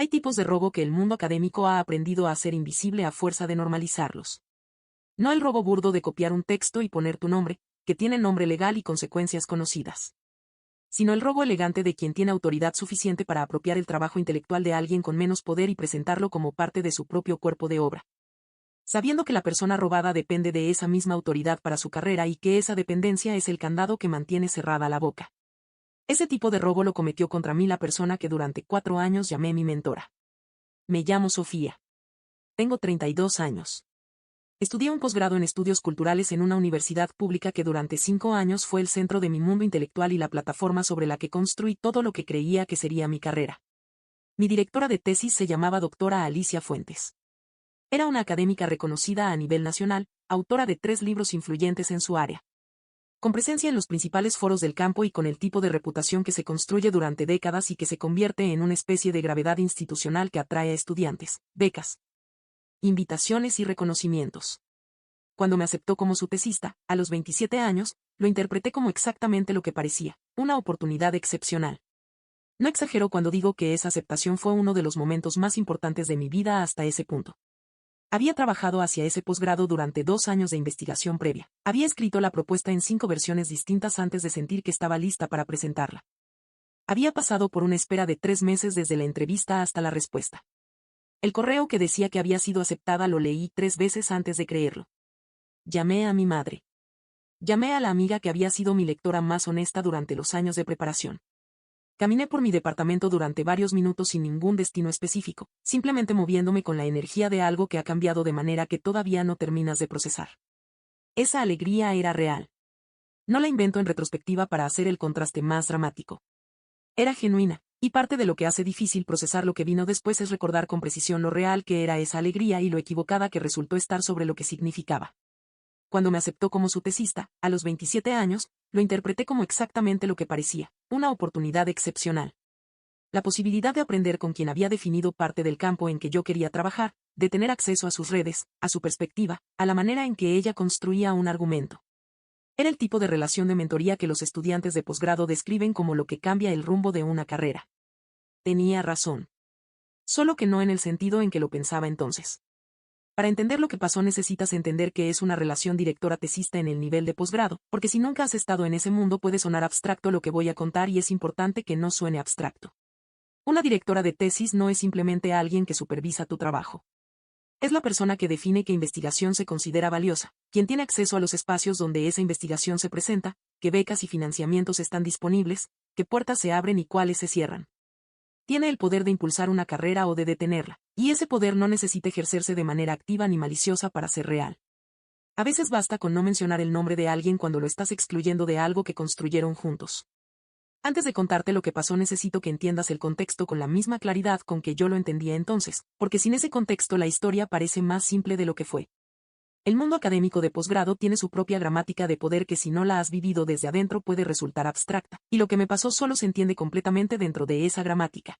Hay tipos de robo que el mundo académico ha aprendido a hacer invisible a fuerza de normalizarlos. No el robo burdo de copiar un texto y poner tu nombre, que tiene nombre legal y consecuencias conocidas. Sino el robo elegante de quien tiene autoridad suficiente para apropiar el trabajo intelectual de alguien con menos poder y presentarlo como parte de su propio cuerpo de obra. Sabiendo que la persona robada depende de esa misma autoridad para su carrera y que esa dependencia es el candado que mantiene cerrada la boca. Ese tipo de robo lo cometió contra mí la persona que durante 4 años llamé mi mentora. Me llamo Sofía. Tengo 32 años. Estudié un posgrado en estudios culturales en una universidad pública que durante 5 años fue el centro de mi mundo intelectual y la plataforma sobre la que construí todo lo que creía que sería mi carrera. Mi directora de tesis se llamaba doctora Alicia Fuentes. Era una académica reconocida a nivel nacional, autora de 3 libros influyentes en su área. Con presencia en los principales foros del campo y con el tipo de reputación que se construye durante décadas y que se convierte en una especie de gravedad institucional que atrae a estudiantes, becas, invitaciones y reconocimientos. Cuando me aceptó como su tesista, a los 27 años, lo interpreté como exactamente lo que parecía, una oportunidad excepcional. No exagero cuando digo que esa aceptación fue uno de los momentos más importantes de mi vida hasta ese punto. Había trabajado hacia ese posgrado durante 2 años de investigación previa. Había escrito la propuesta en 5 versiones distintas antes de sentir que estaba lista para presentarla. Había pasado por una espera de 3 meses desde la entrevista hasta la respuesta. El correo que decía que había sido aceptada lo leí 3 veces antes de creerlo. Llamé a mi madre. Llamé a la amiga que había sido mi lectora más honesta durante los años de preparación. Caminé por mi departamento durante varios minutos sin ningún destino específico, simplemente moviéndome con la energía de algo que ha cambiado de manera que todavía no terminas de procesar. Esa alegría era real. No la invento en retrospectiva para hacer el contraste más dramático. Era genuina, y parte de lo que hace difícil procesar lo que vino después es recordar con precisión lo real que era esa alegría y lo equivocada que resultó estar sobre lo que significaba. Cuando me aceptó como su tesista, a los 27 años, lo interpreté como exactamente lo que parecía, una oportunidad excepcional. La posibilidad de aprender con quien había definido parte del campo en que yo quería trabajar, de tener acceso a sus redes, a su perspectiva, a la manera en que ella construía un argumento. Era el tipo de relación de mentoría que los estudiantes de posgrado describen como lo que cambia el rumbo de una carrera. Tenía razón. Solo que no en el sentido en que lo pensaba entonces. Para entender lo que pasó necesitas entender que es una relación directora-tesista en el nivel de posgrado, porque si nunca has estado en ese mundo puede sonar abstracto lo que voy a contar y es importante que no suene abstracto. Una directora de tesis no es simplemente alguien que supervisa tu trabajo. Es la persona que define qué investigación se considera valiosa, quien tiene acceso a los espacios donde esa investigación se presenta, qué becas y financiamientos están disponibles, qué puertas se abren y cuáles se cierran. Tiene el poder de impulsar una carrera o de detenerla, y ese poder no necesita ejercerse de manera activa ni maliciosa para ser real. A veces basta con no mencionar el nombre de alguien cuando lo estás excluyendo de algo que construyeron juntos. Antes de contarte lo que pasó necesito que entiendas el contexto con la misma claridad con que yo lo entendía entonces, porque sin ese contexto la historia parece más simple de lo que fue. El mundo académico de posgrado tiene su propia gramática de poder que si no la has vivido desde adentro puede resultar abstracta, y lo que me pasó solo se entiende completamente dentro de esa gramática.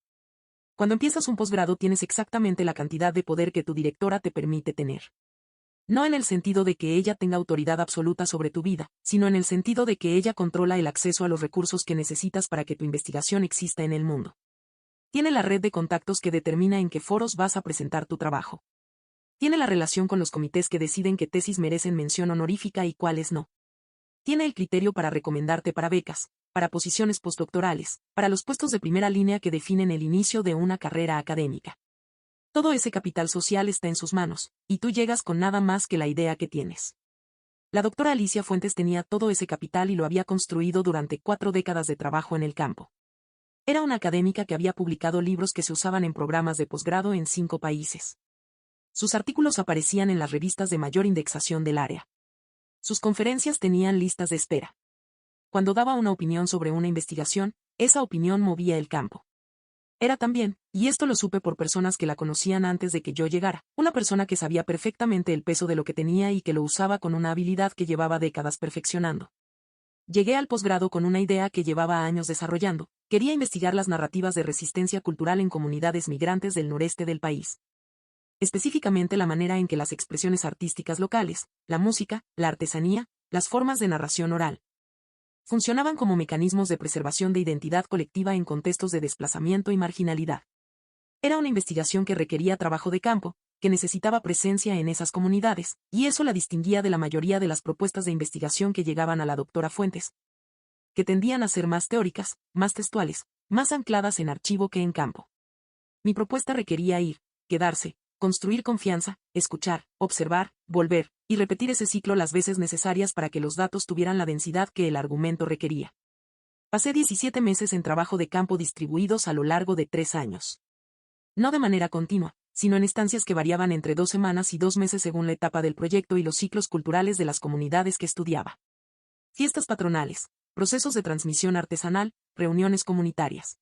Cuando empiezas un posgrado tienes exactamente la cantidad de poder que tu directora te permite tener. No en el sentido de que ella tenga autoridad absoluta sobre tu vida, sino en el sentido de que ella controla el acceso a los recursos que necesitas para que tu investigación exista en el mundo. Tiene la red de contactos que determina en qué foros vas a presentar tu trabajo. Tiene la relación con los comités que deciden qué tesis merecen mención honorífica y cuáles no. Tiene el criterio para recomendarte para becas, para posiciones postdoctorales, para los puestos de primera línea que definen el inicio de una carrera académica. Todo ese capital social está en sus manos, y tú llegas con nada más que la idea que tienes. La doctora Alicia Fuentes tenía todo ese capital y lo había construido durante 4 décadas de trabajo en el campo. Era una académica que había publicado libros que se usaban en programas de posgrado en 5 países. Sus artículos aparecían en las revistas de mayor indexación del área. Sus conferencias tenían listas de espera. Cuando daba una opinión sobre una investigación, esa opinión movía el campo. Era también, y esto lo supe por personas que la conocían antes de que yo llegara, una persona que sabía perfectamente el peso de lo que tenía y que lo usaba con una habilidad que llevaba décadas perfeccionando. Llegué al posgrado con una idea que llevaba años desarrollando, quería investigar las narrativas de resistencia cultural en comunidades migrantes del noreste del país. Específicamente la manera en que las expresiones artísticas locales, la música, la artesanía, las formas de narración oral, funcionaban como mecanismos de preservación de identidad colectiva en contextos de desplazamiento y marginalidad. Era una investigación que requería trabajo de campo, que necesitaba presencia en esas comunidades, y eso la distinguía de la mayoría de las propuestas de investigación que llegaban a la doctora Fuentes, que tendían a ser más teóricas, más textuales, más ancladas en archivo que en campo. Mi propuesta requería ir, quedarse, construir confianza, escuchar, observar, volver, y repetir ese ciclo las veces necesarias para que los datos tuvieran la densidad que el argumento requería. Pasé 17 meses en trabajo de campo distribuidos a lo largo de 3 años. No de manera continua, sino en estancias que variaban entre 2 semanas y 2 meses según la etapa del proyecto y los ciclos culturales de las comunidades que estudiaba. Fiestas patronales, procesos de transmisión artesanal, reuniones comunitarias.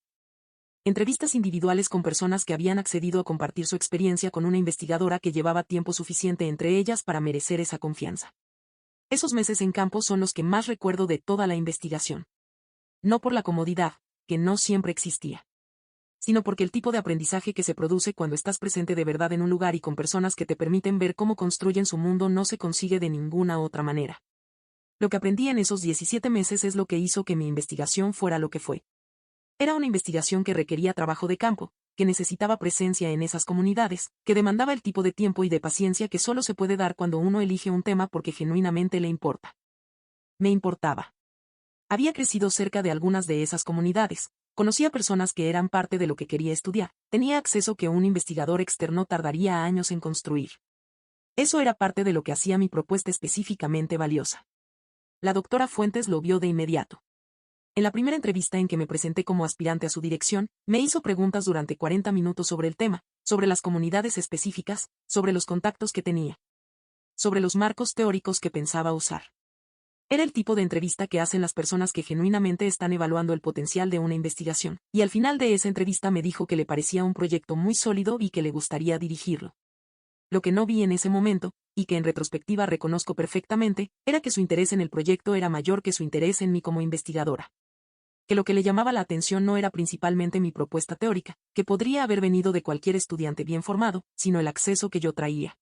Entrevistas individuales con personas que habían accedido a compartir su experiencia con una investigadora que llevaba tiempo suficiente entre ellas para merecer esa confianza. Esos meses en campo son los que más recuerdo de toda la investigación. No por la comodidad, que no siempre existía, sino porque el tipo de aprendizaje que se produce cuando estás presente de verdad en un lugar y con personas que te permiten ver cómo construyen su mundo no se consigue de ninguna otra manera. Lo que aprendí en esos 17 meses es lo que hizo que mi investigación fuera lo que fue. Era una investigación que requería trabajo de campo, que necesitaba presencia en esas comunidades, que demandaba el tipo de tiempo y de paciencia que solo se puede dar cuando uno elige un tema porque genuinamente le importa. Me importaba. Había crecido cerca de algunas de esas comunidades, conocía personas que eran parte de lo que quería estudiar, tenía acceso que un investigador externo tardaría años en construir. Eso era parte de lo que hacía mi propuesta específicamente valiosa. La doctora Fuentes lo vio de inmediato. En la primera entrevista en que me presenté como aspirante a su dirección, me hizo preguntas durante 40 minutos sobre el tema, sobre las comunidades específicas, sobre los contactos que tenía, sobre los marcos teóricos que pensaba usar. Era el tipo de entrevista que hacen las personas que genuinamente están evaluando el potencial de una investigación, y al final de esa entrevista me dijo que le parecía un proyecto muy sólido y que le gustaría dirigirlo. Lo que no vi en ese momento, y que en retrospectiva reconozco perfectamente, era que su interés en el proyecto era mayor que su interés en mí como investigadora. Que lo que le llamaba la atención no era principalmente mi propuesta teórica, que podría haber venido de cualquier estudiante bien formado, sino el acceso que yo traía.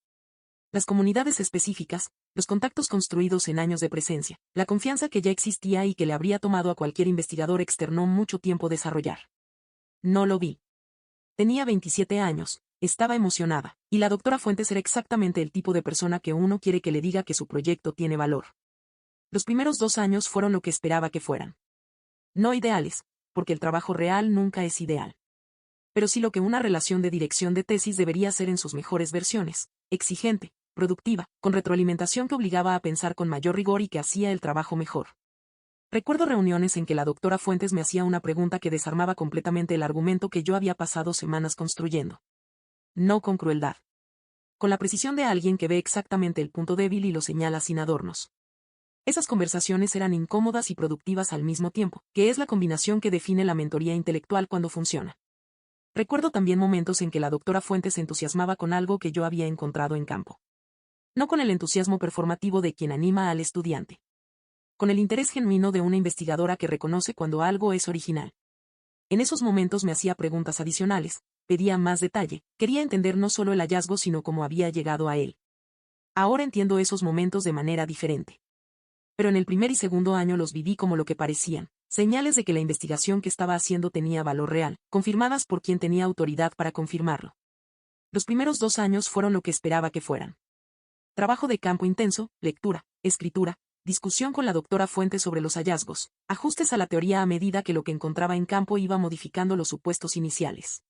Las comunidades específicas, los contactos construidos en años de presencia, la confianza que ya existía y que le habría tomado a cualquier investigador externo mucho tiempo desarrollar. No lo vi. Tenía 27 años, estaba emocionada, y la doctora Fuentes era exactamente el tipo de persona que uno quiere que le diga que su proyecto tiene valor. Los primeros 2 años fueron lo que esperaba que fueran. No ideales, porque el trabajo real nunca es ideal. Pero sí lo que una relación de dirección de tesis debería ser en sus mejores versiones, exigente, productiva, con retroalimentación que obligaba a pensar con mayor rigor y que hacía el trabajo mejor. Recuerdo reuniones en que la doctora Fuentes me hacía una pregunta que desarmaba completamente el argumento que yo había pasado semanas construyendo. No con crueldad. Con la precisión de alguien que ve exactamente el punto débil y lo señala sin adornos. Esas conversaciones eran incómodas y productivas al mismo tiempo, que es la combinación que define la mentoría intelectual cuando funciona. Recuerdo también momentos en que la doctora Fuentes se entusiasmaba con algo que yo había encontrado en campo. No con el entusiasmo performativo de quien anima al estudiante. Con el interés genuino de una investigadora que reconoce cuando algo es original. En esos momentos me hacía preguntas adicionales, pedía más detalle, quería entender no solo el hallazgo sino cómo había llegado a él. Ahora entiendo esos momentos de manera diferente. Pero en el primer y segundo año los viví como lo que parecían, señales de que la investigación que estaba haciendo tenía valor real, confirmadas por quien tenía autoridad para confirmarlo. Los primeros 2 años fueron lo que esperaba que fueran. Trabajo de campo intenso, lectura, escritura, discusión con la doctora Fuentes sobre los hallazgos, ajustes a la teoría a medida que lo que encontraba en campo iba modificando los supuestos iniciales.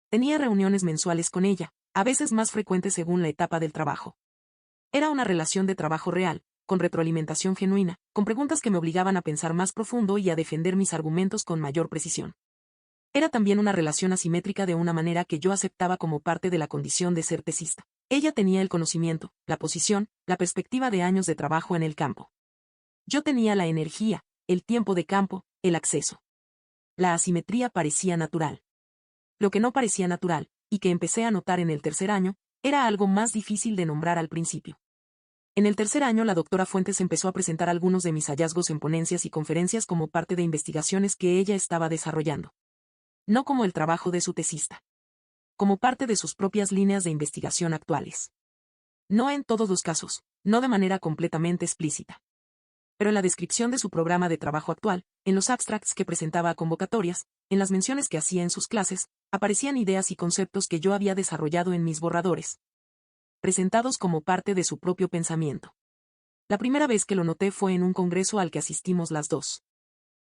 Tenía reuniones mensuales con ella, a veces más frecuentes según la etapa del trabajo. Era una relación de trabajo real, con retroalimentación genuina, con preguntas que me obligaban a pensar más profundo y a defender mis argumentos con mayor precisión. Era también una relación asimétrica de una manera que yo aceptaba como parte de la condición de ser tesista. Ella tenía el conocimiento, la posición, la perspectiva de años de trabajo en el campo. Yo tenía la energía, el tiempo de campo, el acceso. La asimetría parecía natural. Lo que no parecía natural, y que empecé a notar en el tercer año, era algo más difícil de nombrar al principio. En el tercer año la doctora Fuentes empezó a presentar algunos de mis hallazgos en ponencias y conferencias como parte de investigaciones que ella estaba desarrollando. No como el trabajo de su tesista. Como parte de sus propias líneas de investigación actuales. No en todos los casos, no de manera completamente explícita. Pero en la descripción de su programa de trabajo actual, en los abstracts que presentaba a convocatorias, en las menciones que hacía en sus clases, Aparecían ideas y conceptos que yo había desarrollado en mis borradores, presentados como parte de su propio pensamiento. La primera vez que lo noté fue en un congreso al que asistimos las dos.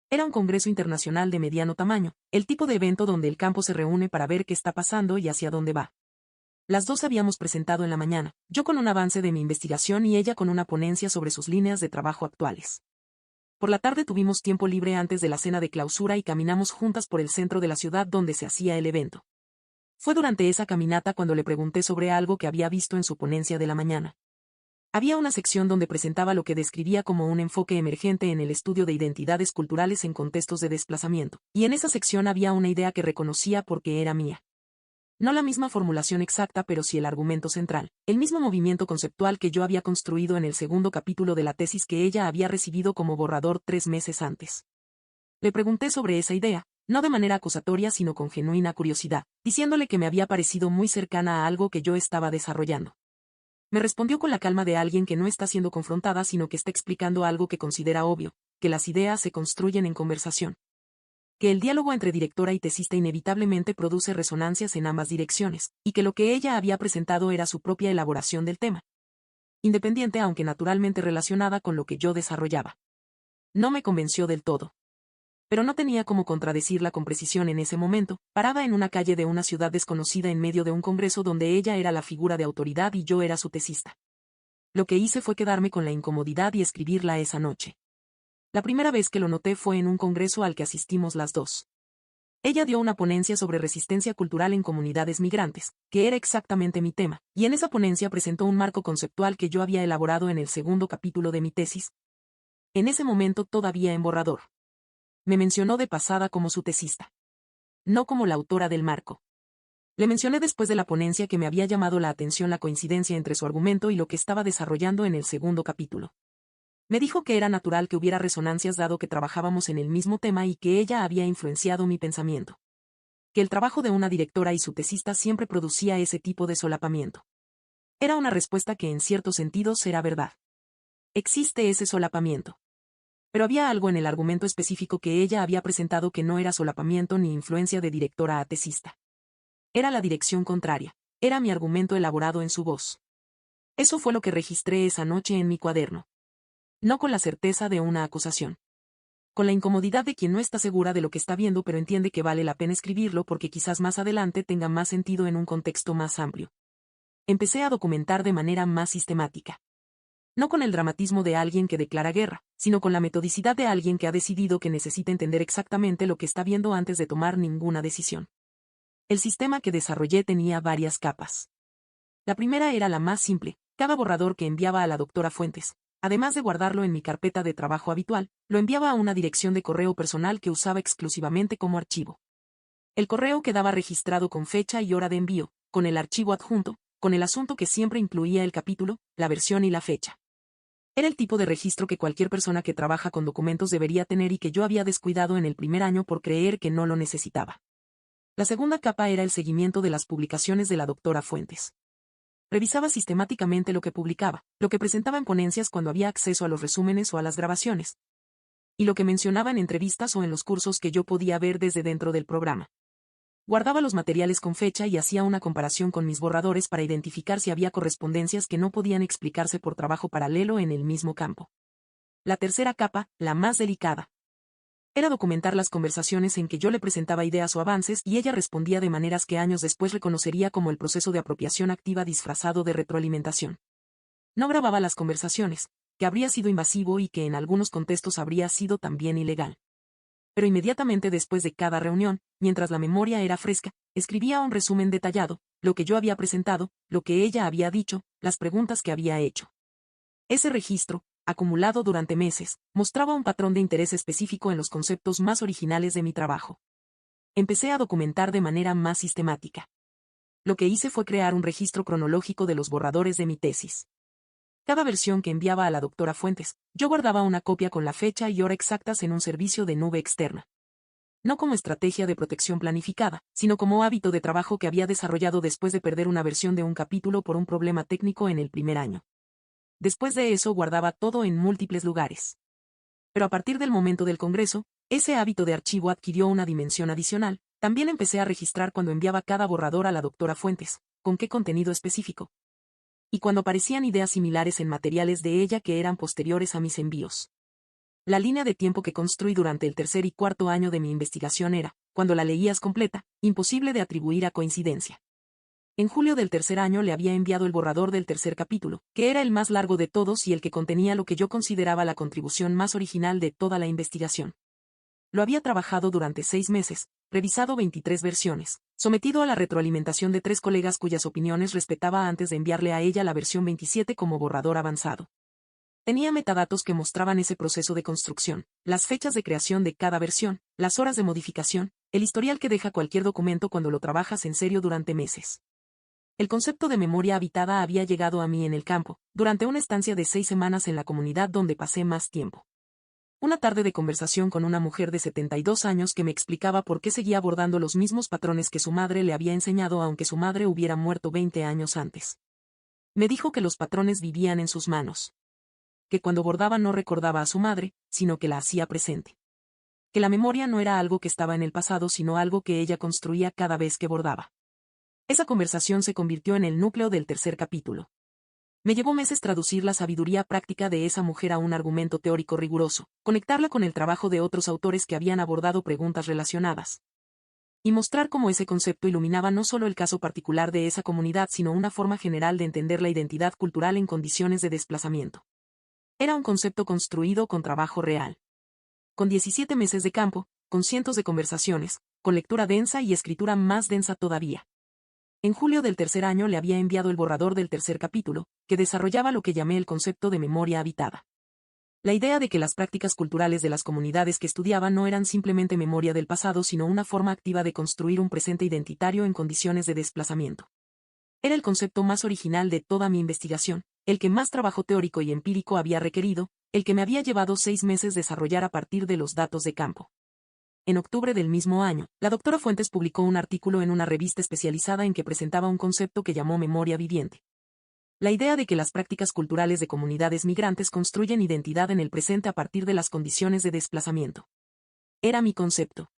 Era un congreso internacional de mediano tamaño, el tipo de evento donde el campo se reúne para ver qué está pasando y hacia dónde va. Las dos habíamos presentado en la mañana, yo con un avance de mi investigación y ella con una ponencia sobre sus líneas de trabajo actuales. Por la tarde tuvimos tiempo libre antes de la cena de clausura y caminamos juntas por el centro de la ciudad donde se hacía el evento. Fue durante esa caminata cuando le pregunté sobre algo que había visto en su ponencia de la mañana. Había una sección donde presentaba lo que describía como un enfoque emergente en el estudio de identidades culturales en contextos de desplazamiento, y en esa sección había una idea que reconocía porque era mía. No la misma formulación exacta, pero sí el argumento central, el mismo movimiento conceptual que yo había construido en el segundo capítulo de la tesis que ella había recibido como borrador 3 meses antes. Le pregunté sobre esa idea, no de manera acusatoria sino con genuina curiosidad, diciéndole que me había parecido muy cercana a algo que yo estaba desarrollando. Me respondió con la calma de alguien que no está siendo confrontada sino que está explicando algo que considera obvio, que las ideas se construyen en conversación. Que el diálogo entre directora y tesista inevitablemente produce resonancias en ambas direcciones, y que lo que ella había presentado era su propia elaboración del tema. Independiente aunque naturalmente relacionada con lo que yo desarrollaba. No me convenció del todo. Pero no tenía cómo contradecirla con precisión en ese momento, parada en una calle de una ciudad desconocida en medio de un congreso donde ella era la figura de autoridad y yo era su tesista. Lo que hice fue quedarme con la incomodidad y escribirla esa noche. La primera vez que lo noté fue en un congreso al que asistimos las dos. Ella dio una ponencia sobre resistencia cultural en comunidades migrantes, que era exactamente mi tema, y en esa ponencia presentó un marco conceptual que yo había elaborado en el segundo capítulo de mi tesis. En ese momento todavía en borrador. Me mencionó de pasada como su tesista. No como la autora del marco. Le mencioné después de la ponencia que me había llamado la atención la coincidencia entre su argumento y lo que estaba desarrollando en el segundo capítulo. Me dijo que era natural que hubiera resonancias dado que trabajábamos en el mismo tema y que ella había influenciado mi pensamiento. Que el trabajo de una directora y su tesista siempre producía ese tipo de solapamiento. Era una respuesta que en ciertos sentidos era verdad. Existe ese solapamiento. Pero había algo en el argumento específico que ella había presentado que no era solapamiento ni influencia de directora a tesista. Era la dirección contraria. Era mi argumento elaborado en su voz. Eso fue lo que registré esa noche en mi cuaderno. No con la certeza de una acusación. Con la incomodidad de quien no está segura de lo que está viendo pero entiende que vale la pena escribirlo porque quizás más adelante tenga más sentido en un contexto más amplio. Empecé a documentar de manera más sistemática. No con el dramatismo de alguien que declara guerra, sino con la metodicidad de alguien que ha decidido que necesita entender exactamente lo que está viendo antes de tomar ninguna decisión. El sistema que desarrollé tenía varias capas. La primera era la más simple, cada borrador que enviaba a la doctora Fuentes, además de guardarlo en mi carpeta de trabajo habitual, lo enviaba a una dirección de correo personal que usaba exclusivamente como archivo. El correo quedaba registrado con fecha y hora de envío, con el archivo adjunto, con el asunto que siempre incluía el capítulo, la versión y la fecha. Era el tipo de registro que cualquier persona que trabaja con documentos debería tener y que yo había descuidado en el primer año por creer que no lo necesitaba. La segunda capa era el seguimiento de las publicaciones de la doctora Fuentes. Revisaba sistemáticamente lo que publicaba, lo que presentaba en ponencias cuando había acceso a los resúmenes o a las grabaciones, y lo que mencionaba en entrevistas o en los cursos que yo podía ver desde dentro del programa. Guardaba los materiales con fecha y hacía una comparación con mis borradores para identificar si había correspondencias que no podían explicarse por trabajo paralelo en el mismo campo. La tercera capa, la más delicada, era documentar las conversaciones en que yo le presentaba ideas o avances y ella respondía de maneras que años después reconocería como el proceso de apropiación activa disfrazado de retroalimentación. No grababa las conversaciones, que habría sido invasivo y que en algunos contextos habría sido también ilegal. Pero inmediatamente después de cada reunión, mientras la memoria era fresca, escribía un resumen detallado, lo que yo había presentado, lo que ella había dicho, las preguntas que había hecho. Ese registro, acumulado durante meses, mostraba un patrón de interés específico en los conceptos más originales de mi trabajo. Empecé a documentar de manera más sistemática. Lo que hice fue crear un registro cronológico de los borradores de mi tesis. Cada versión que enviaba a la doctora Fuentes, yo guardaba una copia con la fecha y hora exactas en un servicio de nube externa. No como estrategia de protección planificada, sino como hábito de trabajo que había desarrollado después de perder una versión de un capítulo por un problema técnico en el primer año. Después de eso guardaba todo en múltiples lugares. Pero a partir del momento del Congreso, ese hábito de archivo adquirió una dimensión adicional, También empecé a registrar cuando enviaba cada borrador a la doctora Fuentes, con qué contenido específico. Y cuando aparecían ideas similares en materiales de ella que eran posteriores a mis envíos. La línea de tiempo que construí durante el tercer y cuarto año de mi investigación era, cuando la leías completa, imposible de atribuir a coincidencia. En julio del tercer año le había enviado el borrador del tercer capítulo, que era el más largo de todos y el que contenía lo que yo consideraba la contribución más original de toda la investigación. Lo había trabajado durante 6 meses, revisado 23 versiones, sometido a la retroalimentación de 3 colegas cuyas opiniones respetaba antes de enviarle a ella la versión 27 como borrador avanzado. Tenía metadatos que mostraban ese proceso de construcción, las fechas de creación de cada versión, las horas de modificación, el historial que deja cualquier documento cuando lo trabajas en serio durante meses. El concepto de memoria habitada había llegado a mí en el campo, durante una estancia de 6 semanas en la comunidad donde pasé más tiempo. Una tarde de conversación con una mujer de 72 años que me explicaba por qué seguía abordando los mismos patrones que su madre le había enseñado aunque su madre hubiera muerto 20 años antes. Me dijo que los patrones vivían en sus manos. Que cuando bordaba no recordaba a su madre, sino que la hacía presente. Que la memoria no era algo que estaba en el pasado sino algo que ella construía cada vez que bordaba. Esa conversación se convirtió en el núcleo del tercer capítulo. Me llevó meses traducir la sabiduría práctica de esa mujer a un argumento teórico riguroso, conectarla con el trabajo de otros autores que habían abordado preguntas relacionadas. Y mostrar cómo ese concepto iluminaba no solo el caso particular de esa comunidad sino una forma general de entender la identidad cultural en condiciones de desplazamiento. Era un concepto construido con trabajo real. Con 17 meses de campo, con cientos de conversaciones, con lectura densa y escritura más densa todavía. En julio del tercer año le había enviado el borrador del tercer capítulo, que desarrollaba lo que llamé el concepto de memoria habitada. La idea de que las prácticas culturales de las comunidades que estudiaba no eran simplemente memoria del pasado sino una forma activa de construir un presente identitario en condiciones de desplazamiento. Era el concepto más original de toda mi investigación, el que más trabajo teórico y empírico había requerido, el que me había llevado 6 meses desarrollar a partir de los datos de campo. En octubre del mismo año, la doctora Fuentes publicó un artículo en una revista especializada en que presentaba un concepto que llamó memoria viviente. La idea de que las prácticas culturales de comunidades migrantes construyen identidad en el presente a partir de las condiciones de desplazamiento. Era mi concepto.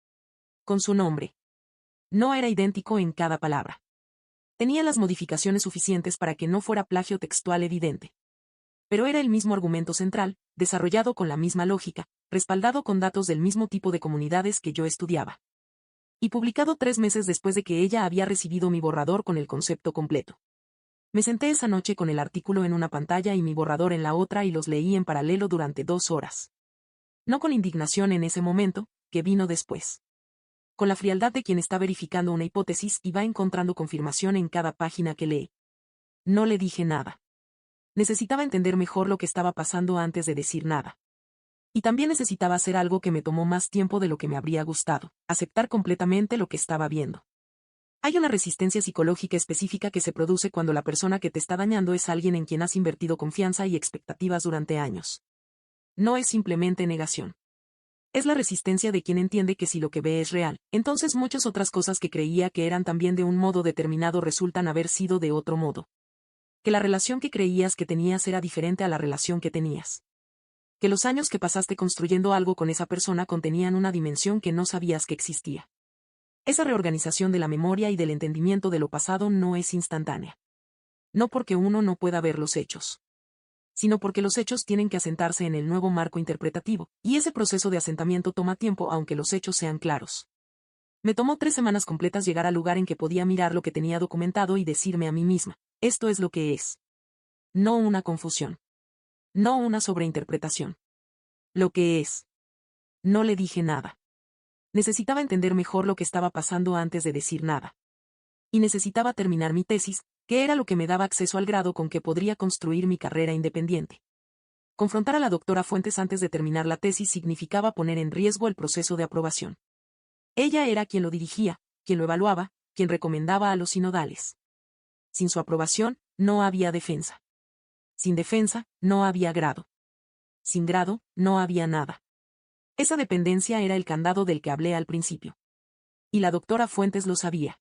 Con su nombre. No era idéntico en cada palabra. Tenía las modificaciones suficientes para que no fuera plagio textual evidente. Pero era el mismo argumento central, desarrollado con la misma lógica, respaldado con datos del mismo tipo de comunidades que yo estudiaba. Y publicado 3 meses después de que ella había recibido mi borrador con el concepto completo. Me senté esa noche con el artículo en una pantalla y mi borrador en la otra y los leí en paralelo durante 2 horas. No con indignación en ese momento, que vino después. Con la frialdad de quien está verificando una hipótesis y va encontrando confirmación en cada página que lee. No le dije nada. Necesitaba entender mejor lo que estaba pasando antes de decir nada. Y también necesitaba hacer algo que me tomó más tiempo de lo que me habría gustado, aceptar completamente lo que estaba viendo. Hay una resistencia psicológica específica que se produce cuando la persona que te está dañando es alguien en quien has invertido confianza y expectativas durante años. No es simplemente negación. Es la resistencia de quien entiende que si lo que ve es real, entonces muchas otras cosas que creía que eran también de un modo determinado resultan haber sido de otro modo. Que la relación que creías que tenías era diferente a la relación que tenías. Que los años que pasaste construyendo algo con esa persona contenían una dimensión que no sabías que existía. Esa reorganización de la memoria y del entendimiento de lo pasado no es instantánea. No porque uno no pueda ver los hechos, sino porque los hechos tienen que asentarse en el nuevo marco interpretativo, y ese proceso de asentamiento toma tiempo aunque los hechos sean claros. Me tomó 3 semanas completas llegar al lugar en que podía mirar lo que tenía documentado y decirme a mí misma, esto es lo que es. No una confusión. No una sobreinterpretación. Lo que es. No le dije nada. Necesitaba entender mejor lo que estaba pasando antes de decir nada. Y necesitaba terminar mi tesis, que era lo que me daba acceso al grado con que podría construir mi carrera independiente. Confrontar a la doctora Fuentes antes de terminar la tesis significaba poner en riesgo el proceso de aprobación. Ella era quien lo dirigía, quien lo evaluaba, quien recomendaba a los sinodales. Sin su aprobación, no había defensa. Sin defensa, no había grado. Sin grado, no había nada. Esa dependencia era el candado del que hablé al principio. Y la doctora Fuentes lo sabía.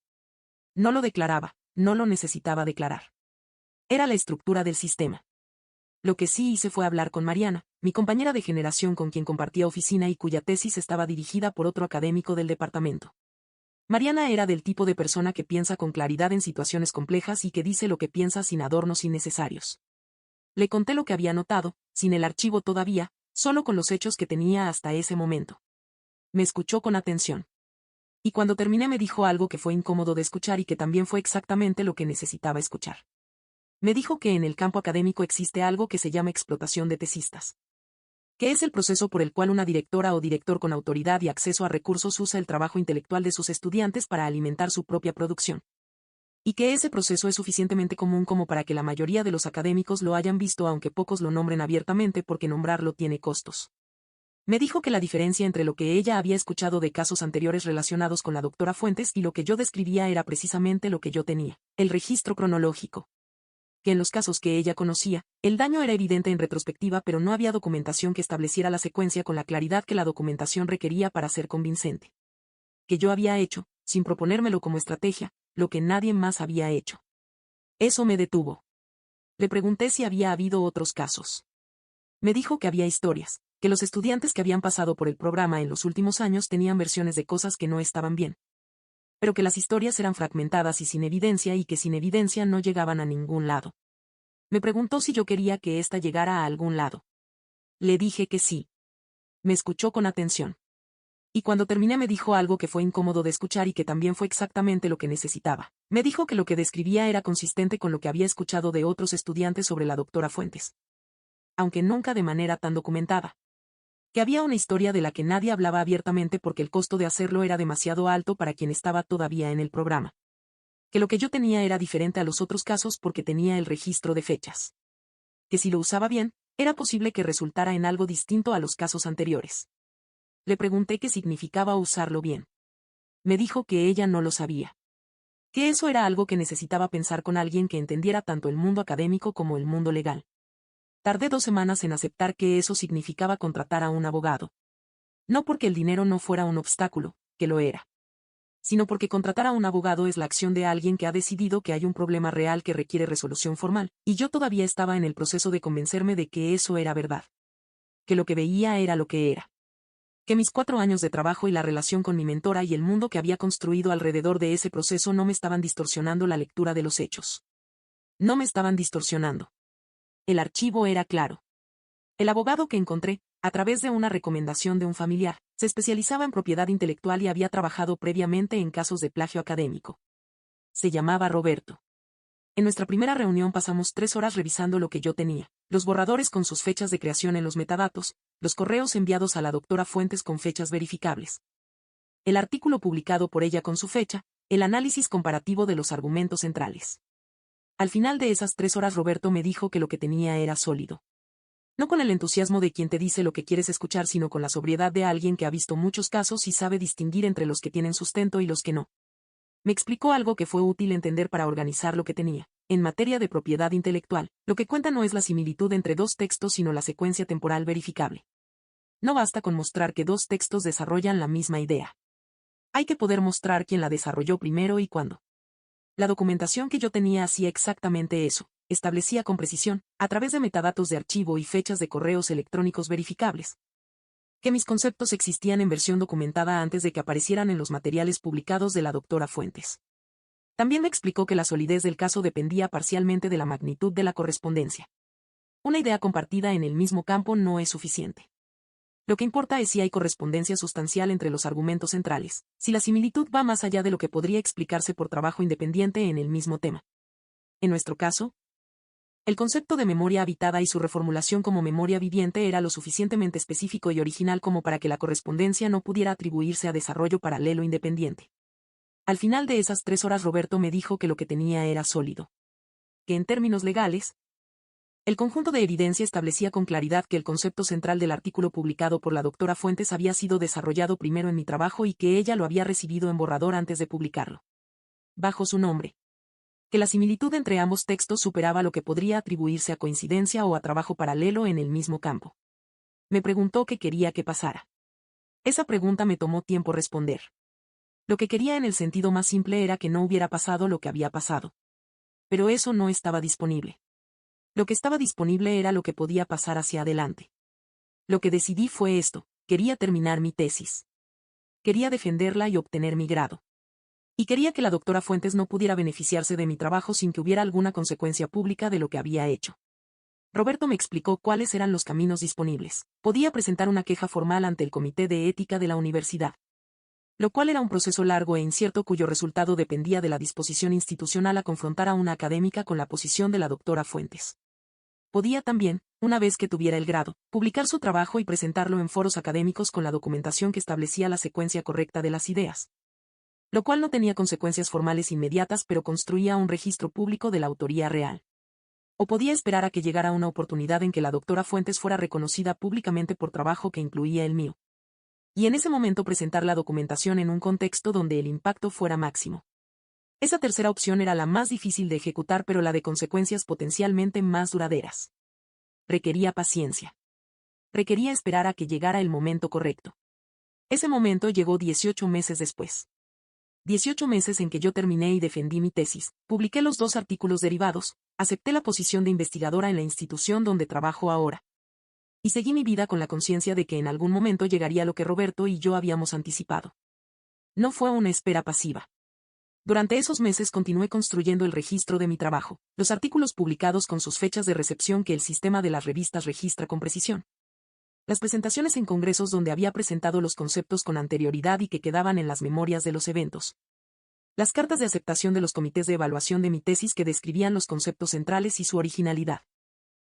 No lo declaraba, no lo necesitaba declarar. Era la estructura del sistema. Lo que sí hice fue hablar con Mariana, mi compañera de generación con quien compartía oficina y cuya tesis estaba dirigida por otro académico del departamento. Mariana era del tipo de persona que piensa con claridad en situaciones complejas y que dice lo que piensa sin adornos innecesarios. Le conté lo que había notado, sin el archivo todavía, solo con los hechos que tenía hasta ese momento. Me escuchó con atención. Y cuando terminé me dijo algo que fue incómodo de escuchar y que también fue exactamente lo que necesitaba escuchar. Me dijo que en el campo académico existe algo que se llama explotación de tesistas. Que es el proceso por el cual una directora o director con autoridad y acceso a recursos usa el trabajo intelectual de sus estudiantes para alimentar su propia producción. Y que ese proceso es suficientemente común como para que la mayoría de los académicos lo hayan visto aunque pocos lo nombren abiertamente porque nombrarlo tiene costos. Me dijo que la diferencia entre lo que ella había escuchado de casos anteriores relacionados con la doctora Fuentes y lo que yo describía era precisamente lo que yo tenía, el registro cronológico. Que en los casos que ella conocía, el daño era evidente en retrospectiva pero no había documentación que estableciera la secuencia con la claridad que la documentación requería para ser convincente. Que yo había hecho, sin proponérmelo como estrategia, lo que nadie más había hecho. Eso me detuvo. Le pregunté si había habido otros casos. Me dijo que había historias, que los estudiantes que habían pasado por el programa en los últimos años tenían versiones de cosas que no estaban bien. Pero que las historias eran fragmentadas y sin evidencia y que sin evidencia no llegaban a ningún lado. Me preguntó si yo quería que ésta llegara a algún lado. Le dije que sí. Me escuchó con atención. Y cuando terminé me dijo algo que fue incómodo de escuchar y que también fue exactamente lo que necesitaba. Me dijo que lo que describía era consistente con lo que había escuchado de otros estudiantes sobre la doctora Fuentes. Aunque nunca de manera tan documentada. Que había una historia de la que nadie hablaba abiertamente porque el costo de hacerlo era demasiado alto para quien estaba todavía en el programa. Que lo que yo tenía era diferente a los otros casos porque tenía el registro de fechas. Que si lo usaba bien, era posible que resultara en algo distinto a los casos anteriores. Le pregunté qué significaba usarlo bien. Me dijo que ella no lo sabía. Que eso era algo que necesitaba pensar con alguien que entendiera tanto el mundo académico como el mundo legal. Tardé 2 semanas en aceptar que eso significaba contratar a un abogado. No porque el dinero no fuera un obstáculo, que lo era. Sino porque contratar a un abogado es la acción de alguien que ha decidido que hay un problema real que requiere resolución formal, y yo todavía estaba en el proceso de convencerme de que eso era verdad. Que lo que veía era lo que era. Que mis 4 años de trabajo y la relación con mi mentora y el mundo que había construido alrededor de ese proceso no me estaban distorsionando la lectura de los hechos. No me estaban distorsionando. El archivo era claro. El abogado que encontré, a través de una recomendación de un familiar, se especializaba en propiedad intelectual y había trabajado previamente en casos de plagio académico. Se llamaba Roberto. En nuestra primera reunión pasamos 3 horas revisando lo que yo tenía, los borradores con sus fechas de creación en los metadatos, los correos enviados a la doctora Fuentes con fechas verificables. El artículo publicado por ella con su fecha, el análisis comparativo de los argumentos centrales. Al final de esas 3 horas Roberto me dijo que lo que tenía era sólido. No con el entusiasmo de quien te dice lo que quieres escuchar, sino con la sobriedad de alguien que ha visto muchos casos y sabe distinguir entre los que tienen sustento y los que no. Me explicó algo que fue útil entender para organizar lo que tenía. En materia de propiedad intelectual, lo que cuenta no es la similitud entre 2 textos sino la secuencia temporal verificable. No basta con mostrar que 2 textos desarrollan la misma idea. Hay que poder mostrar quién la desarrolló primero y cuándo. La documentación que yo tenía hacía exactamente eso. Establecía con precisión, a través de metadatos de archivo y fechas de correos electrónicos verificables, que mis conceptos existían en versión documentada antes de que aparecieran en los materiales publicados de la doctora Fuentes. También me explicó que la solidez del caso dependía parcialmente de la magnitud de la correspondencia. Una idea compartida en el mismo campo no es suficiente. Lo que importa es si hay correspondencia sustancial entre los argumentos centrales, si la similitud va más allá de lo que podría explicarse por trabajo independiente en el mismo tema. En nuestro caso, el concepto de memoria habitada y su reformulación como memoria viviente era lo suficientemente específico y original como para que la correspondencia no pudiera atribuirse a desarrollo paralelo independiente. Al final de esas 3 horas Roberto me dijo que lo que tenía era sólido. Que en términos legales, el conjunto de evidencia establecía con claridad que el concepto central del artículo publicado por la doctora Fuentes había sido desarrollado primero en mi trabajo y que ella lo había recibido en borrador antes de publicarlo. Bajo su nombre. Que la similitud entre ambos textos superaba lo que podría atribuirse a coincidencia o a trabajo paralelo en el mismo campo. Me preguntó qué quería que pasara. Esa pregunta me tomó tiempo responder. Lo que quería en el sentido más simple era que no hubiera pasado lo que había pasado. Pero eso no estaba disponible. Lo que estaba disponible era lo que podía pasar hacia adelante. Lo que decidí fue esto: quería terminar mi tesis. Quería defenderla y obtener mi grado. Y quería que la doctora Fuentes no pudiera beneficiarse de mi trabajo sin que hubiera alguna consecuencia pública de lo que había hecho. Roberto me explicó cuáles eran los caminos disponibles. Podía presentar una queja formal ante el Comité de Ética de la universidad, lo cual era un proceso largo e incierto cuyo resultado dependía de la disposición institucional a confrontar a una académica con la posición de la doctora Fuentes. Podía también, una vez que tuviera el grado, publicar su trabajo y presentarlo en foros académicos con la documentación que establecía la secuencia correcta de las ideas, lo cual no tenía consecuencias formales inmediatas pero construía un registro público de la autoría real. O podía esperar a que llegara una oportunidad en que la doctora Fuentes fuera reconocida públicamente por trabajo que incluía el mío. Y en ese momento presentar la documentación en un contexto donde el impacto fuera máximo. Esa tercera opción era la más difícil de ejecutar pero la de consecuencias potencialmente más duraderas. Requería paciencia. Requería esperar a que llegara el momento correcto. Ese momento llegó 18 meses después. 18 meses en que yo terminé y defendí mi tesis, publiqué los 2 artículos derivados, acepté la posición de investigadora en la institución donde trabajo ahora. Y seguí mi vida con la conciencia de que en algún momento llegaría lo que Roberto y yo habíamos anticipado. No fue una espera pasiva. Durante esos meses continué construyendo el registro de mi trabajo, los artículos publicados con sus fechas de recepción que el sistema de las revistas registra con precisión. Las presentaciones en congresos donde había presentado los conceptos con anterioridad y que quedaban en las memorias de los eventos. Las cartas de aceptación de los comités de evaluación de mi tesis que describían los conceptos centrales y su originalidad.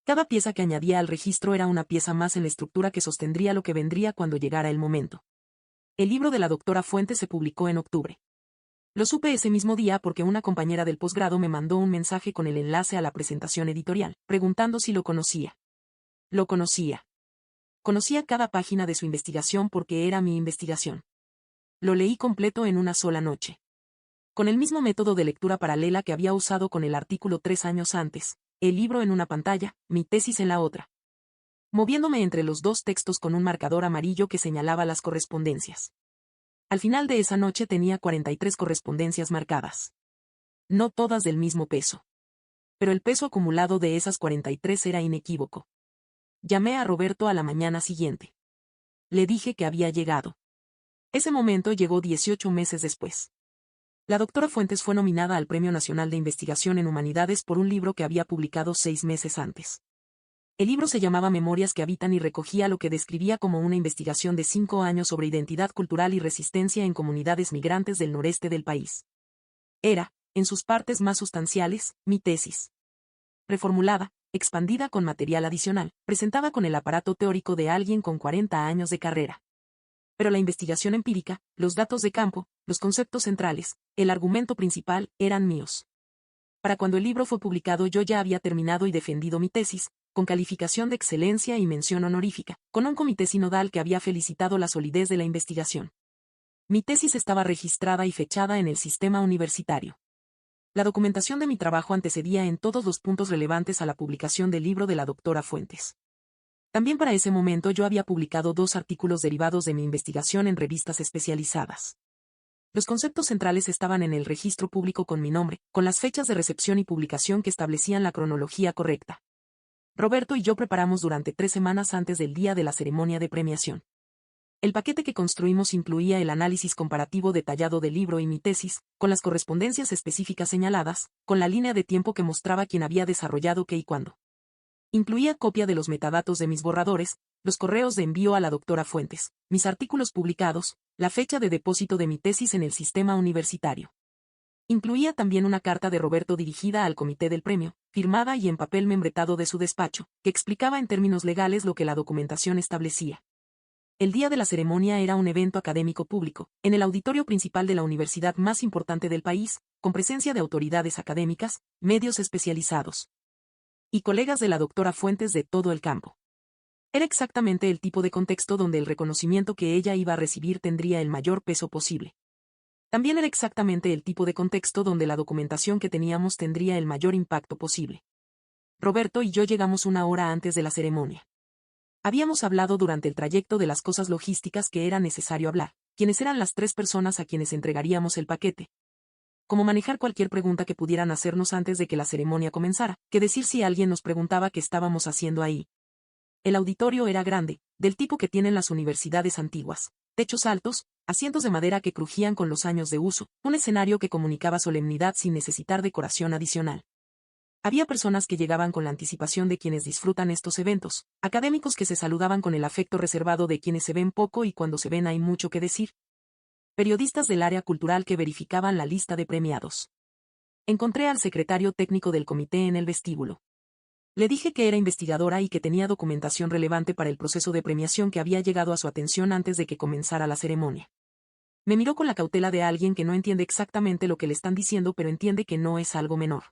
Cada pieza que añadía al registro era una pieza más en la estructura que sostendría lo que vendría cuando llegara el momento. El libro de la doctora Fuentes se publicó en octubre. Lo supe ese mismo día porque una compañera del posgrado me mandó un mensaje con el enlace a la presentación editorial, preguntando si lo conocía. Lo conocía. Conocía cada página de su investigación porque era mi investigación. Lo leí completo en una sola noche. Con el mismo método de lectura paralela que había usado con el artículo 3 años antes, el libro en una pantalla, mi tesis en la otra. Moviéndome entre los 2 textos con un marcador amarillo que señalaba las correspondencias. Al final de esa noche tenía 43 correspondencias marcadas. No todas del mismo peso. Pero el peso acumulado de esas 43 era inequívoco. Llamé a Roberto a la mañana siguiente. Le dije que había llegado. Ese momento llegó 18 meses después. La doctora Fuentes fue nominada al Premio Nacional de Investigación en Humanidades por un libro que había publicado 6 meses antes. El libro se llamaba Memorias que habitan y recogía lo que describía como una investigación de 5 años sobre identidad cultural y resistencia en comunidades migrantes del noreste del país. Era, en sus partes más sustanciales, mi tesis. Reformulada, expandida con material adicional, presentaba con el aparato teórico de alguien con 40 años de carrera. Pero la investigación empírica, los datos de campo, los conceptos centrales, el argumento principal, eran míos. Para cuando el libro fue publicado yo ya había terminado y defendido mi tesis, con calificación de excelencia y mención honorífica, con un comité sinodal que había felicitado la solidez de la investigación. Mi tesis estaba registrada y fechada en el sistema universitario. La documentación de mi trabajo antecedía en todos los puntos relevantes a la publicación del libro de la doctora Fuentes. También para ese momento yo había publicado 2 artículos derivados de mi investigación en revistas especializadas. Los conceptos centrales estaban en el registro público con mi nombre, con las fechas de recepción y publicación que establecían la cronología correcta. Roberto y yo preparamos durante 3 semanas antes del día de la ceremonia de premiación. El paquete que construimos incluía el análisis comparativo detallado del libro y mi tesis, con las correspondencias específicas señaladas, con la línea de tiempo que mostraba quién había desarrollado qué y cuándo. Incluía copia de los metadatos de mis borradores, los correos de envío a la doctora Fuentes, mis artículos publicados, la fecha de depósito de mi tesis en el sistema universitario. Incluía también una carta de Roberto dirigida al comité del premio, firmada y en papel membretado de su despacho, que explicaba en términos legales lo que la documentación establecía. El día de la ceremonia era un evento académico público, en el auditorio principal de la universidad más importante del país, con presencia de autoridades académicas, medios especializados y colegas de la doctora Fuentes de todo el campo. Era exactamente el tipo de contexto donde el reconocimiento que ella iba a recibir tendría el mayor peso posible. También era exactamente el tipo de contexto donde la documentación que teníamos tendría el mayor impacto posible. Roberto y yo llegamos 1 hora antes de la ceremonia. Habíamos hablado durante el trayecto de las cosas logísticas que era necesario hablar, quiénes eran las 3 personas a quienes entregaríamos el paquete. Cómo manejar cualquier pregunta que pudieran hacernos antes de que la ceremonia comenzara, qué decir si alguien nos preguntaba qué estábamos haciendo ahí. El auditorio era grande, del tipo que tienen las universidades antiguas, techos altos, asientos de madera que crujían con los años de uso, un escenario que comunicaba solemnidad sin necesitar decoración adicional. Había personas que llegaban con la anticipación de quienes disfrutan estos eventos, académicos que se saludaban con el afecto reservado de quienes se ven poco y cuando se ven hay mucho que decir. Periodistas del área cultural que verificaban la lista de premiados. Encontré al secretario técnico del comité en el vestíbulo. Le dije que era investigadora y que tenía documentación relevante para el proceso de premiación que había llegado a su atención antes de que comenzara la ceremonia. Me miró con la cautela de alguien que no entiende exactamente lo que le están diciendo pero entiende que no es algo menor.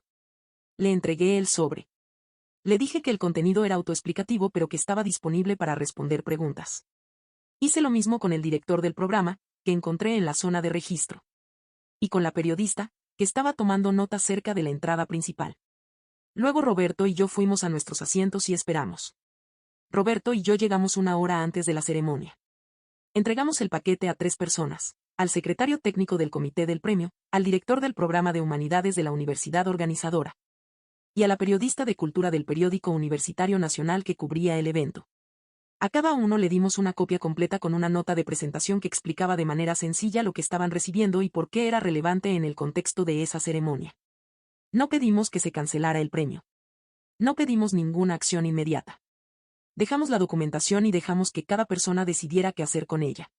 Le entregué el sobre. Le dije que el contenido era autoexplicativo pero que estaba disponible para responder preguntas. Hice lo mismo con el director del programa, que encontré en la zona de registro. Y con la periodista, que estaba tomando notas cerca de la entrada principal. Luego Roberto y yo fuimos a nuestros asientos y esperamos. Roberto y yo llegamos una hora antes de la ceremonia. Entregamos el paquete a 3 personas, al secretario técnico del comité del premio, al director del programa de humanidades de la universidad organizadora, y a la periodista de cultura del periódico universitario nacional que cubría el evento. A cada uno le dimos una copia completa con una nota de presentación que explicaba de manera sencilla lo que estaban recibiendo y por qué era relevante en el contexto de esa ceremonia. No pedimos que se cancelara el premio. No pedimos ninguna acción inmediata. Dejamos la documentación y dejamos que cada persona decidiera qué hacer con ella.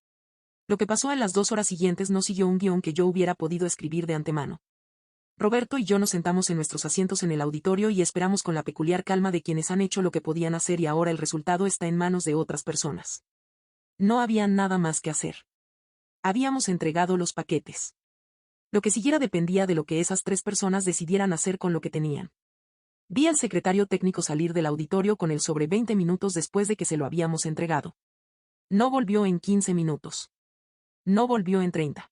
Lo que pasó en las 2 horas siguientes no siguió un guión que yo hubiera podido escribir de antemano. Roberto y yo nos sentamos en nuestros asientos en el auditorio y esperamos con la peculiar calma de quienes han hecho lo que podían hacer y ahora el resultado está en manos de otras personas. No había nada más que hacer. Habíamos entregado los paquetes. Lo que siguiera dependía de lo que esas 3 personas decidieran hacer con lo que tenían. Vi al secretario técnico salir del auditorio con el sobre 20 minutos después de que se lo habíamos entregado. No volvió en 15 minutos. No volvió en 30.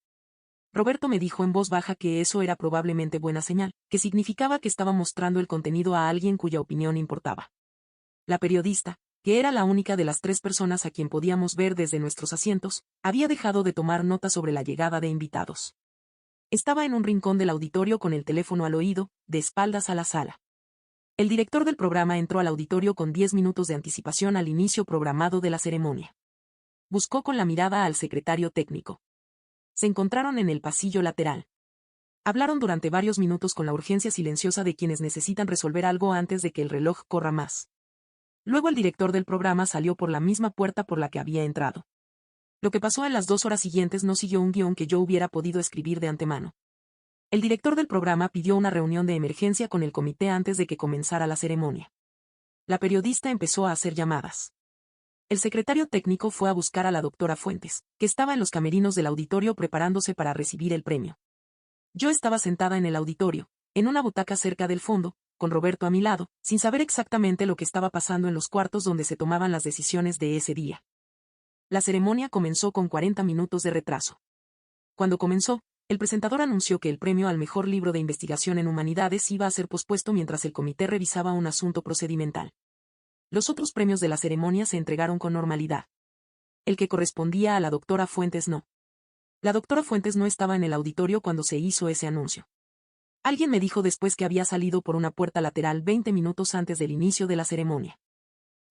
Roberto me dijo en voz baja que eso era probablemente buena señal, que significaba que estaba mostrando el contenido a alguien cuya opinión importaba. La periodista, que era la única de las 3 personas a quien podíamos ver desde nuestros asientos, había dejado de tomar nota sobre la llegada de invitados. Estaba en un rincón del auditorio con el teléfono al oído, de espaldas a la sala. El director del programa entró al auditorio con 10 minutos de anticipación al inicio programado de la ceremonia. Buscó con la mirada al secretario técnico. Se encontraron en el pasillo lateral. Hablaron durante varios minutos con la urgencia silenciosa de quienes necesitan resolver algo antes de que el reloj corra más. Luego el director del programa salió por la misma puerta por la que había entrado. Lo que pasó en las 2 horas siguientes no siguió un guión que yo hubiera podido escribir de antemano. El director del programa pidió una reunión de emergencia con el comité antes de que comenzara la ceremonia. La periodista empezó a hacer llamadas. El secretario técnico fue a buscar a la doctora Fuentes, que estaba en los camerinos del auditorio preparándose para recibir el premio. Yo estaba sentada en el auditorio, en una butaca cerca del fondo, con Roberto a mi lado, sin saber exactamente lo que estaba pasando en los cuartos donde se tomaban las decisiones de ese día. La ceremonia comenzó con 40 minutos de retraso. Cuando comenzó, el presentador anunció que el premio al mejor libro de investigación en humanidades iba a ser pospuesto mientras el comité revisaba un asunto procedimental. Los otros premios de la ceremonia se entregaron con normalidad. El que correspondía a la doctora Fuentes no. La doctora Fuentes no estaba en el auditorio cuando se hizo ese anuncio. Alguien me dijo después que había salido por una puerta lateral 20 minutos antes del inicio de la ceremonia.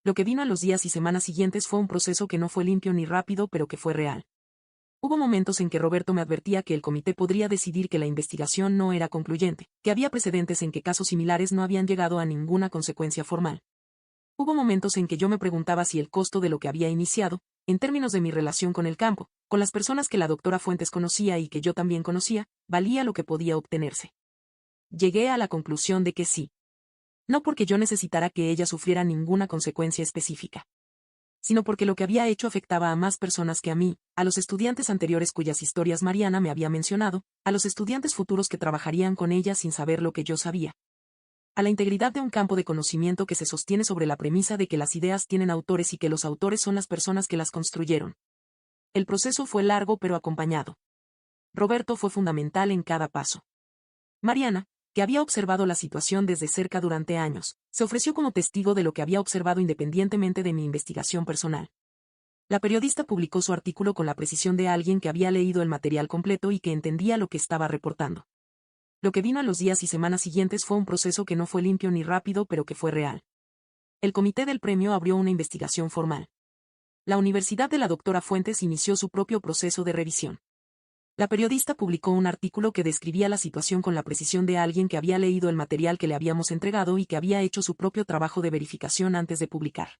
Lo que vino a los días y semanas siguientes fue un proceso que no fue limpio ni rápido pero que fue real. Hubo momentos en que Roberto me advertía que el comité podría decidir que la investigación no era concluyente, que había precedentes en que casos similares no habían llegado a ninguna consecuencia formal. Hubo momentos en que yo me preguntaba si el costo de lo que había iniciado, en términos de mi relación con el campo, con las personas que la doctora Fuentes conocía y que yo también conocía, valía lo que podía obtenerse. Llegué a la conclusión de que sí. No porque yo necesitara que ella sufriera ninguna consecuencia específica, sino porque lo que había hecho afectaba a más personas que a mí, a los estudiantes anteriores cuyas historias Mariana me había mencionado, a los estudiantes futuros que trabajarían con ella sin saber lo que yo sabía. A la integridad de un campo de conocimiento que se sostiene sobre la premisa de que las ideas tienen autores y que los autores son las personas que las construyeron. El proceso fue largo pero acompañado. Roberto fue fundamental en cada paso. Mariana, que había observado la situación desde cerca durante años, se ofreció como testigo de lo que había observado independientemente de mi investigación personal. La periodista publicó su artículo con la precisión de alguien que había leído el material completo y que entendía lo que estaba reportando. Lo que vino a los días y semanas siguientes fue un proceso que no fue limpio ni rápido pero que fue real. El comité del premio abrió una investigación formal. La Universidad de la Doctora Fuentes inició su propio proceso de revisión. La periodista publicó un artículo que describía la situación con la precisión de alguien que había leído el material que le habíamos entregado y que había hecho su propio trabajo de verificación antes de publicar.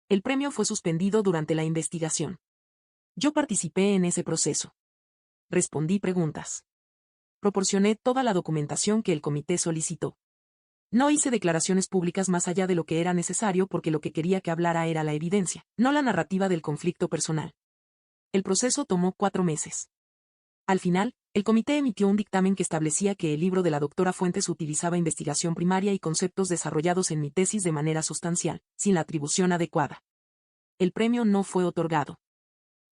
El premio fue suspendido durante la investigación. Yo participé en ese proceso. Respondí preguntas. Proporcioné toda la documentación que el comité solicitó. No hice declaraciones públicas más allá de lo que era necesario porque lo que quería que hablara era la evidencia, no la narrativa del conflicto personal. El proceso tomó 4 meses. Al final, el comité emitió un dictamen que establecía que el libro de la doctora Fuentes utilizaba investigación primaria y conceptos desarrollados en mi tesis de manera sustancial, sin la atribución adecuada. El premio no fue otorgado.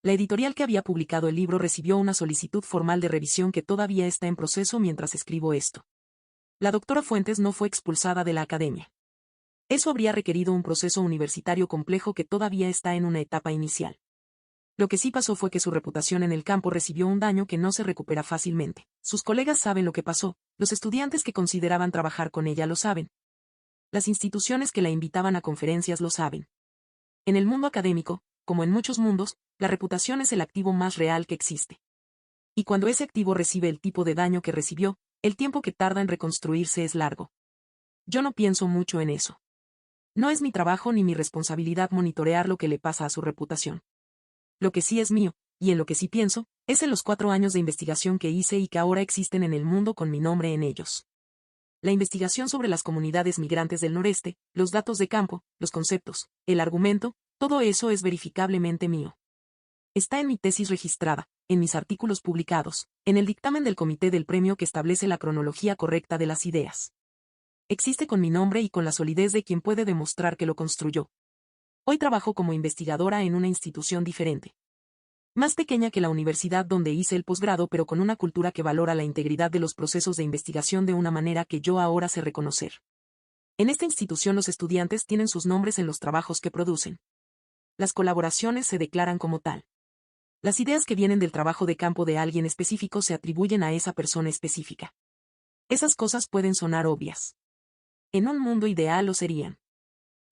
La editorial que había publicado el libro recibió una solicitud formal de revisión que todavía está en proceso mientras escribo esto. La doctora Fuentes no fue expulsada de la academia. Eso habría requerido un proceso universitario complejo que todavía está en una etapa inicial. Lo que sí pasó fue que su reputación en el campo recibió un daño que no se recupera fácilmente. Sus colegas saben lo que pasó, los estudiantes que consideraban trabajar con ella lo saben. Las instituciones que la invitaban a conferencias lo saben. En el mundo académico, como en muchos mundos, la reputación es el activo más real que existe. Y cuando ese activo recibe el tipo de daño que recibió, el tiempo que tarda en reconstruirse es largo. Yo no pienso mucho en eso. No es mi trabajo ni mi responsabilidad monitorear lo que le pasa a su reputación. Lo que sí es mío, y en lo que sí pienso, es en los 4 años de investigación que hice y que ahora existen en el mundo con mi nombre en ellos. La investigación sobre las comunidades migrantes del noreste, los datos de campo, los conceptos, el argumento, todo eso es verificablemente mío. Está en mi tesis registrada, en mis artículos publicados, en el dictamen del comité del premio que establece la cronología correcta de las ideas. Existe con mi nombre y con la solidez de quien puede demostrar que lo construyó. Hoy trabajo como investigadora en una institución diferente. Más pequeña que la universidad donde hice el posgrado, pero con una cultura que valora la integridad de los procesos de investigación de una manera que yo ahora sé reconocer. En esta institución los estudiantes tienen sus nombres en los trabajos que producen. Las colaboraciones se declaran como tal. Las ideas que vienen del trabajo de campo de alguien específico se atribuyen a esa persona específica. Esas cosas pueden sonar obvias. En un mundo ideal lo serían.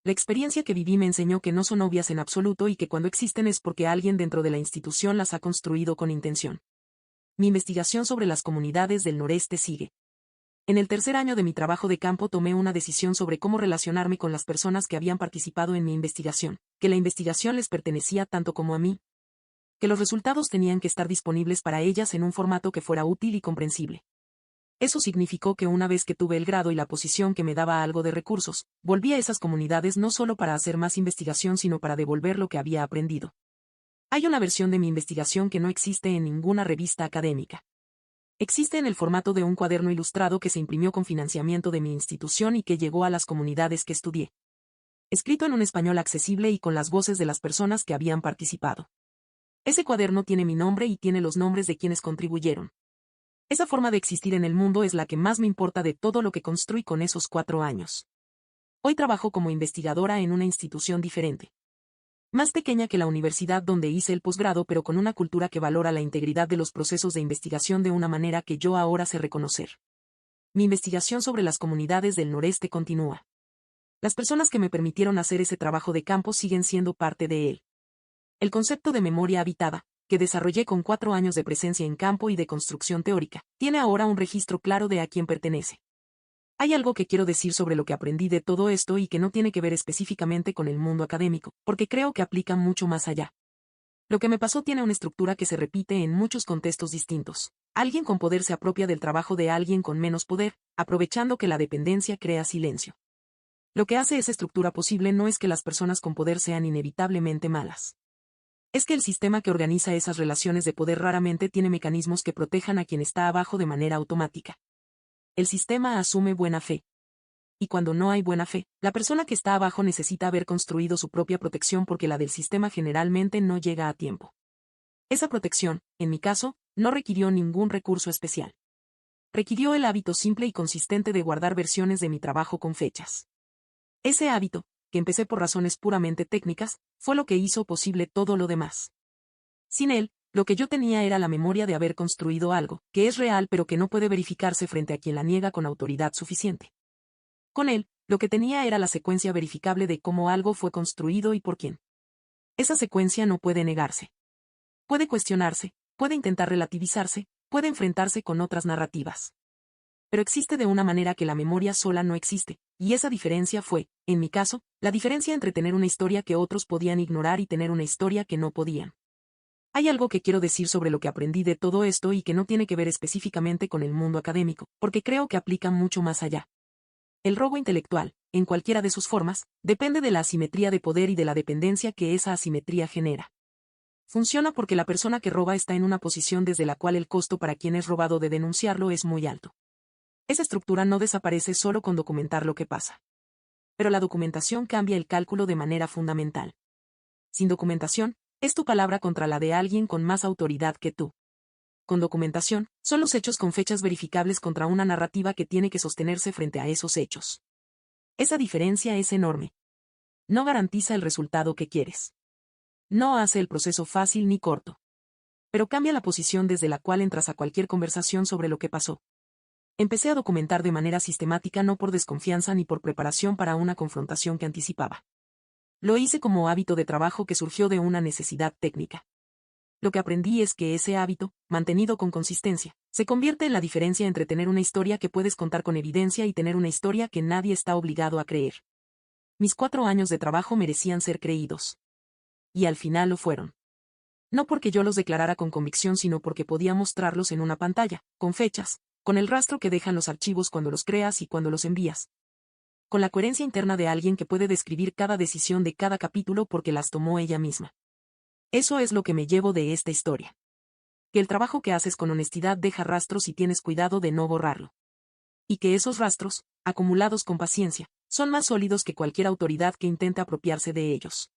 La experiencia que viví me enseñó que no son obvias en absoluto y que cuando existen es porque alguien dentro de la institución las ha construido con intención. Mi investigación sobre las comunidades del noreste sigue. En el 3er año de mi trabajo de campo tomé una decisión sobre cómo relacionarme con las personas que habían participado en mi investigación, que la investigación les pertenecía tanto como a mí, que los resultados tenían que estar disponibles para ellas en un formato que fuera útil y comprensible. Eso significó que una vez que tuve el grado y la posición que me daba algo de recursos, volví a esas comunidades no solo para hacer más investigación sino para devolver lo que había aprendido. Hay una versión de mi investigación que no existe en ninguna revista académica. Existe en el formato de un cuaderno ilustrado que se imprimió con financiamiento de mi institución y que llegó a las comunidades que estudié. Escrito en un español accesible y con las voces de las personas que habían participado. Ese cuaderno tiene mi nombre y tiene los nombres de quienes contribuyeron. Esa forma de existir en el mundo es la que más me importa de todo lo que construí con esos 4 años. Hoy trabajo como investigadora en una institución diferente. Más pequeña que la universidad donde hice el posgrado, pero con una cultura que valora la integridad de los procesos de investigación de una manera que yo ahora sé reconocer. Mi investigación sobre las comunidades del noreste continúa. Las personas que me permitieron hacer ese trabajo de campo siguen siendo parte de él. El concepto de memoria habitada, que desarrollé con 4 años de presencia en campo y de construcción teórica, tiene ahora un registro claro de a quién pertenece. Hay algo que quiero decir sobre lo que aprendí de todo esto y que no tiene que ver específicamente con el mundo académico, porque creo que aplica mucho más allá. Lo que me pasó tiene una estructura que se repite en muchos contextos distintos. Alguien con poder se apropia del trabajo de alguien con menos poder, aprovechando que la dependencia crea silencio. Lo que hace esa estructura posible no es que las personas con poder sean inevitablemente malas. Es que el sistema que organiza esas relaciones de poder raramente tiene mecanismos que protejan a quien está abajo de manera automática. El sistema asume buena fe. Y cuando no hay buena fe, la persona que está abajo necesita haber construido su propia protección porque la del sistema generalmente no llega a tiempo. Esa protección, en mi caso, no requirió ningún recurso especial. Requirió el hábito simple y consistente de guardar versiones de mi trabajo con fechas. Ese hábito, que empecé por razones puramente técnicas, fue lo que hizo posible todo lo demás. Sin él, lo que yo tenía era la memoria de haber construido algo, que es real pero que no puede verificarse frente a quien la niega con autoridad suficiente. Con él, lo que tenía era la secuencia verificable de cómo algo fue construido y por quién. Esa secuencia no puede negarse. Puede cuestionarse, puede intentar relativizarse, puede enfrentarse con otras narrativas. Pero existe de una manera que la memoria sola no existe, y esa diferencia fue, en mi caso, la diferencia entre tener una historia que otros podían ignorar y tener una historia que no podían. Hay algo que quiero decir sobre lo que aprendí de todo esto y que no tiene que ver específicamente con el mundo académico, porque creo que aplica mucho más allá. El robo intelectual, en cualquiera de sus formas, depende de la asimetría de poder y de la dependencia que esa asimetría genera. Funciona porque la persona que roba está en una posición desde la cual el costo para quien es robado de denunciarlo es muy alto. Esa estructura no desaparece solo con documentar lo que pasa. Pero la documentación cambia el cálculo de manera fundamental. Sin documentación, es tu palabra contra la de alguien con más autoridad que tú. Con documentación, son los hechos con fechas verificables contra una narrativa que tiene que sostenerse frente a esos hechos. Esa diferencia es enorme. No garantiza el resultado que quieres. No hace el proceso fácil ni corto. Pero cambia la posición desde la cual entras a cualquier conversación sobre lo que pasó. Empecé a documentar de manera sistemática no por desconfianza ni por preparación para una confrontación que anticipaba. Lo hice como hábito de trabajo que surgió de una necesidad técnica. Lo que aprendí es que ese hábito, mantenido con consistencia, se convierte en la diferencia entre tener una historia que puedes contar con evidencia y tener una historia que nadie está obligado a creer. Mis 4 años de trabajo merecían ser creídos. Y al final lo fueron. No porque yo los declarara con convicción, sino porque podía mostrarlos en una pantalla, con fechas, con el rastro que dejan los archivos cuando los creas y cuando los envías. Con la coherencia interna de alguien que puede describir cada decisión de cada capítulo porque las tomó ella misma. Eso es lo que me llevo de esta historia. Que el trabajo que haces con honestidad deja rastros y tienes cuidado de no borrarlo. Y que esos rastros, acumulados con paciencia, son más sólidos que cualquier autoridad que intente apropiarse de ellos.